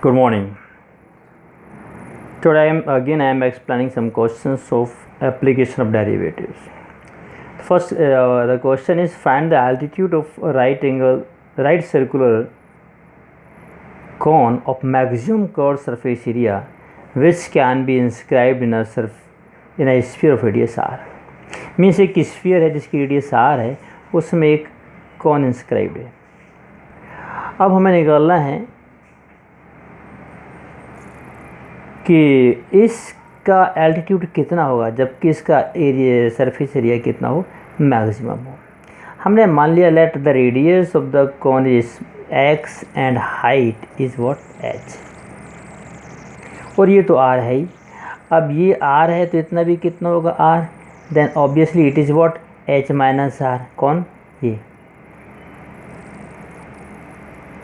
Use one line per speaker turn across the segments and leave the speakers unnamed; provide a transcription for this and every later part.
Good morning. Today I am explaining some questions of application of derivatives. First, the question is find the altitude of a right circular cone of maximum curved surface area which can be inscribed in a sphere of radius r. Means एक sphere है जिसकी radius r है, उसमें एक cone inscribed है. अब हमें निकालना है कि इसका एल्टीट्यूड कितना होगा जबकि इसका एरिया सरफेस एरिया कितना हो, मैक्सिमम हो. हमने मान लिया let the radius of the cone is x and height is what h, और ये तो r है ही. अब ये r है तो इतना भी कितना होगा r, then obviously it is what h minus r. कौन ये,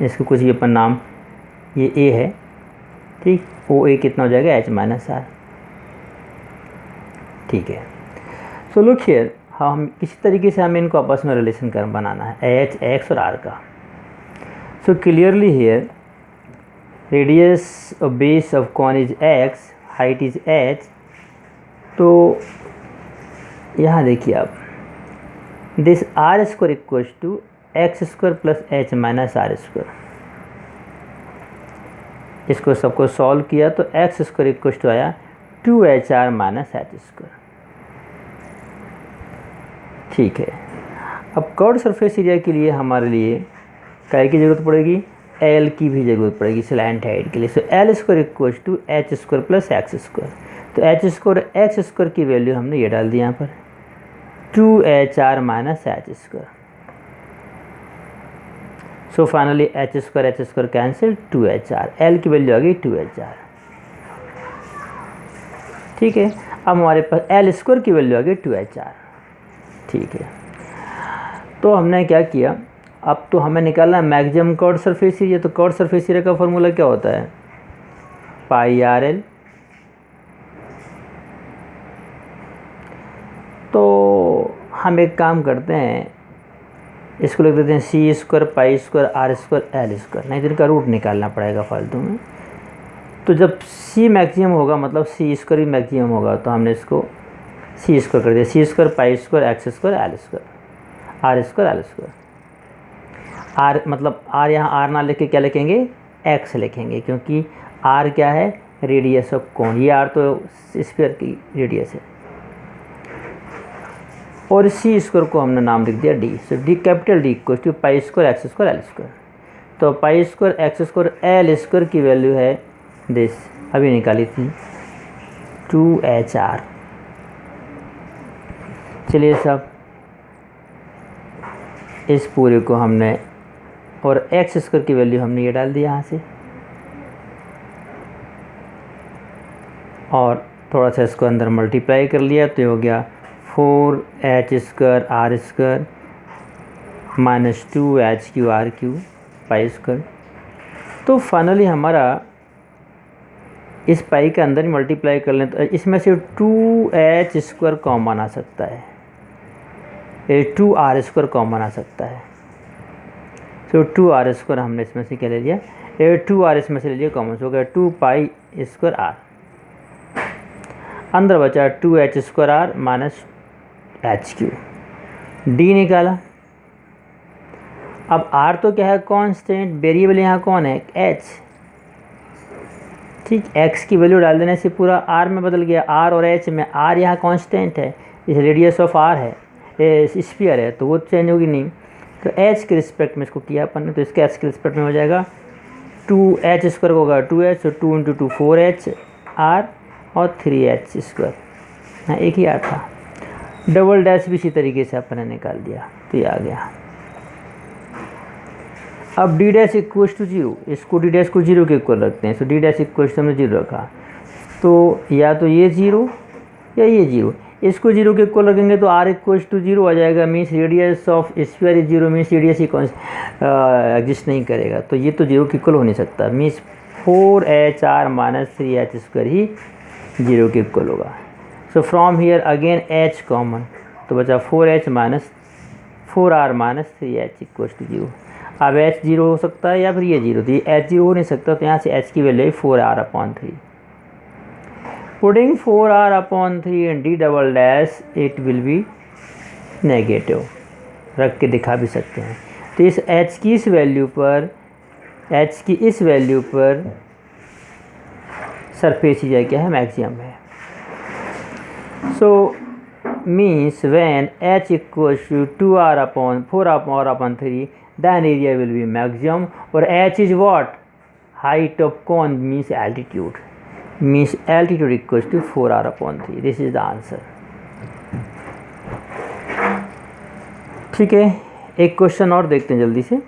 इसको कुछ ये अपन नाम, ये a है, ठीक. ओ ए कितना हो जाएगा h माइनस r, ठीक है. सो लुक हियर, हम किसी तरीके से हमें इनको आपस में रिलेशन कर बनाना है h x और r का. So clearly here radius of base of cone is x, height is h. तो यहाँ देखिए आप, this r square equals to x square plus h minus r square. इसको सबको सॉल्व किया तो x स्क्वायर इक्वल टू आया 2HR माइनस h स्क्वायर, ठीक है. अब कर्व्ड सरफेस एरिया के लिए हमारे लिए क्या की ज़रूरत पड़ेगी, L की भी ज़रूरत पड़ेगी स्लैंट हाइट के लिए. So L square equal to h square plus x square. तो h स्क्वायर x स्क्वायर की वैल्यू हमने ये डाल दी यहाँ पर 2HR minus h square. So finally h square cancel 2HR, L की वैल्यू आ गई 2HR, ठीक है. अब हमारे पास L स्क्वायर की वैल्यू आ गई 2HR, ठीक है. तो हमने क्या किया, अब तो हमें निकालना है मैक्सिमम कर्व्ड सरफेस एरिया. तो कर्व्ड सरफेस एरिया का फॉर्मूला क्या होता है, पाई RL. तो हम एक काम करते हैं, इसको लिख देते हैं C square pi square R square L square, नहीं तो इनका रूट निकालना पड़ेगा फालतू में. तो जब सी मैक्सिमम होगा मतलब सी स्क्वायर भी मैक्सिमम होगा, तो हमने इसको सी स्क्वायर कर दिया, C square pi square X square L square R square L square. R मतलब आर, यहाँ आर ना लिख के क्या लिखेंगे, एक्स लिखेंगे, क्योंकि आर क्या है, रेडियस ऑफ कॉन. ये आर तो स्फीयर की रेडियस है. और सी स्क्वायर को हमने नाम लिख दिया D. So D capital D equal to pi square X square L square. तो pi square X square L square की वैल्यू है दिस, अभी निकाली थी 2HR. चलिए सब इस पूरे को हमने, और एक्स स्क्वायर की वैल्यू हमने ये डाल दिया यहाँ से, और थोड़ा सा इसको अंदर मल्टीप्लाई कर लिया तो ये हो गया 4h square R square minus 2HQ R Q pi square. तो फाइनली हमारा इस पाई के अंदर ही मल्टीप्लाई कर लें तो इसमें से 2h स्क्वायर कॉमन आ सकता है, 2R स्क्वायर कॉमन आ सकता है. तो 2R स्क्वायर हमने इसमें से क्या ले लिया, 2R इसमें से ले लिया कॉमन, हो गया 2 पाई स्क्वायर आर. अंदर बचा 2h square R minus HQ. D निकाला. अब R तो क्या है, कांस्टेंट. वेरिएबल यहाँ कौन है, H, ठीक. X की वैल्यू डाल देने से पूरा R में बदल गया, R और H में. R यहाँ कांस्टेंट है, इस रेडियस ऑफ R है, स्फीयर है, तो वो चेंज होगी नहीं. तो H के रिस्पेक्ट में इसको किया अपन ने, तो इसके H के रिस्पेक्ट में हो जाएगा 2H स्क्वायर होगा 2H, तो 2 × 2 4H R और 3H स्क्वायर. हाँ एक ही R था. डबल डैश भी इसी तरीके से अपन ने निकाल दिया, तो ये आ गया. अब डी डैश इक्वल टू 0, इसको डी डैश को 0 के इक्वल रखते हैं. सो डी डैश इक्वल टू हमने 0 रखा, तो या तो ये 0 या ये 0. इसको 0 के इक्वल रखेंगे तो r इक्वल टू 0 आ जाएगा. Means radius of sphere is 0, means radius he exist नहीं करेगा, तो ये तो 0 के इक्वल हो नहीं सकता. Means 4HR minus 3H square ही 0 के इक्वल होगा. So from here again h common, तो बचा 4H minus 4R minus 3H equal to 0. अब एच जीरो हो सकता है या फिर ये जीरो, तो ये एच जीरो हो नहीं सकता, तो यहाँ से एच की वैल्यू है 4r/3। Putting 4r/3 in D double dash it will be negative, रख के दिखा भी सकते हैं। तो इस एच की इस वैल्यू पर, एच की इस वैल्यू पर सरफेस एरिया क्या है, मैक्सिमम है। So means when h equals to 2r/4r/3 then area will be maximum, और h is what, height of cone means altitude equals to 4r/3। this is the answer। ठीक है, एक question और देखते हैं जल्दी से।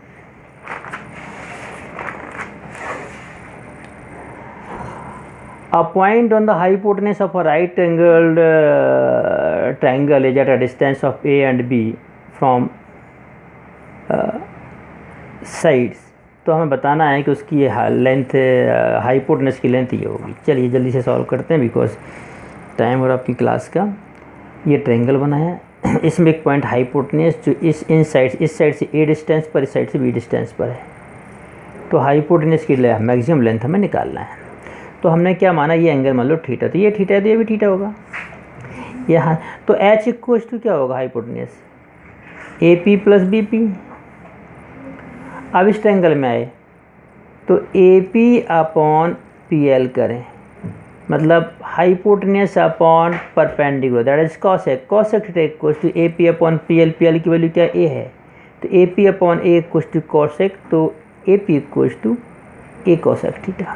A point on the hypotenuse of a right angled triangle is at a distance of A and B from sides। तो हमें बताना है कि उसकी ये लेंथ, हाइपोटेनस की लेंथ ये होगी। चलिए जल्दी से सॉल्व करते हैं, बिकॉज टाइम हो रहा आपकी क्लास का। ये ट्रायंगल बना है, इसमें एक पॉइंट हाइपोटेनस जो इस साइड से A डिस्टेंस पर, इस साइड से B डिस्टेंस पर है। तो हाइपोटेनस की मैक्सिमम लेंथ हमें निकालना है। तो हमने क्या माना, ये एंगल मान लो थीटा, तो ये थीटा है तो ये भी थीटा होगा यहाँ। तो h इक्वल्स टू क्या होगा, हाइपोटेनस AP प्लस BP। अब इस ट्रायंगल में आए तो AP/PL करें, मतलब hypotenuse upon perpendicular, that is cosec. Cosec theta equals to AP/PL। PL की वैल्यू क्या A है, तो AP/A इक्वल्स टू कॉसेक, तो AP equals to A cosec theta.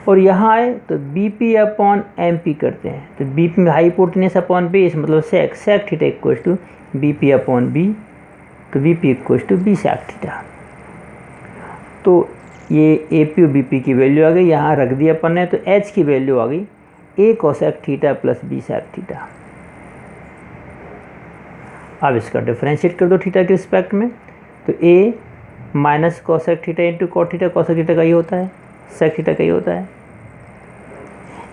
और यहाँ आए तो BP/MP करते हैं, तो BP में हाइपोटेनस अपॉन बेस मतलब sec theta equals to BP/B, तो BP equals to B sec theta. तो ये AP और BP की वैल्यू आ गई, यहाँ रख दिया अपन ने, तो H की वैल्यू आ गई A cosec theta plus B sec theta. अब इसका डिफरेंशिएट कर दो थीटा के रिस्पेक्ट में, तो A minus cosec theta into cot theta, cosec theta का ही होता है, सेक थीटा का ही होता है।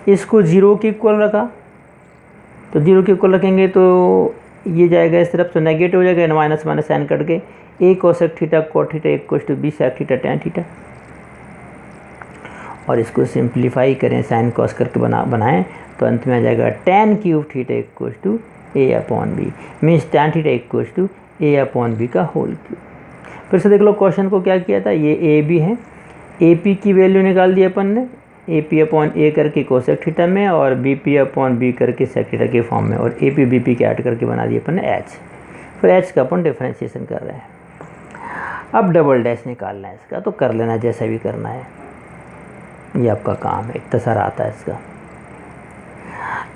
इसको जीरो के इक्वल रखा, तो जीरो के इक्वल रखेंगे तो ये जाएगा इस तरफ, तो नेगेटिव हो जाएगा, माइनस माइनस साइन कट के A cosec theta cot theta equals to B sec theta tan theta. और इसको सिंप्लीफाई करें, साइन कॉस करके बनाएं, तो अंत में आ जाएगा tan cube theta equals to A/B, means tan theta equals to A/B का होल क्यूब। फिर से देख लो क्वेश्चन को क्या किया था, ये AB है, AP की वैल्यू निकाल दी अपन ने AP/A करके कोसेक थीटा में, और BP/B करके सेक थीटा के फॉर्म में, और AP BP के ऐड करके बना दिए अपन ने H। फिर H का अपन डिफरेंशिएशन कर रहे हैं। अब डबल डैश निकालना है इसका, तो कर लेना जैसा भी करना है, ये आपका काम है, इतना सारा आता है इसका।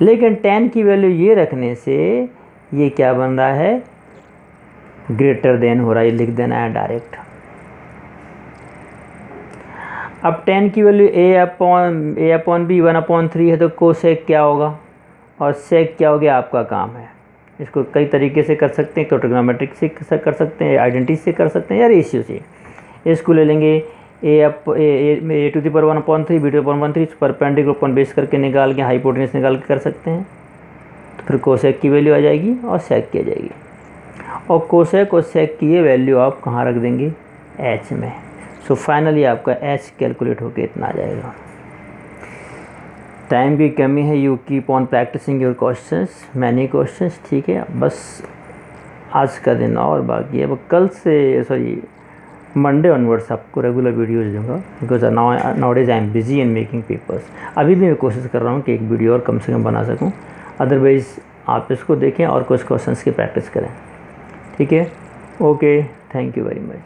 लेकिन tan की वैल्यू ये रखने से ये क्या बन रहा है, ग्रेटर देन हो रहा है, लिख देना है डायरेक्ट। अब tan की वैल्यू A/B 1/3 है, तो कोसेक क्या होगा और सेक क्या हो गया, आपका काम है। इसको कई तरीके से कर सकते हैं, तो ट्रिग्नोमेट्रिक से कर सकते हैं, आइडेंटिटी से कर सकते हैं, या रेशियो से। इसको ले लेंगे A to the power 1/3 B to the power 1/3, perpendicular upon base करके निकाल के हाइपोटेनस निकाल के कर सकते हैं। तो फिर कोसेक की वैल्यू आ जाएगी और सेक की आ जाएगी, और कोसेक और सेक की ये वैल्यू आप कहाँ रख देंगे, H में। सो फाइनली आपका H कैलकुलेट होके इतना आ जाएगा। टाइम की कमी है, you keep on practising your questions, many questions, ठीक है। बस आज का दिन और बाकी है, अब कल से मंडे ऑनवर्ड्स आपको रेगुलर वीडियोज़ दूंगा, because now days I am busy in making papers. अभी भी मैं कोशिश कर रहा हूँ कि एक वीडियो और कम से कम बना सकूँ, अदरवाइज़ आप इसको देखें और कुछ क्वेश्चंस की प्रैक्टिस करें, ठीक है। Okay, thank you very much.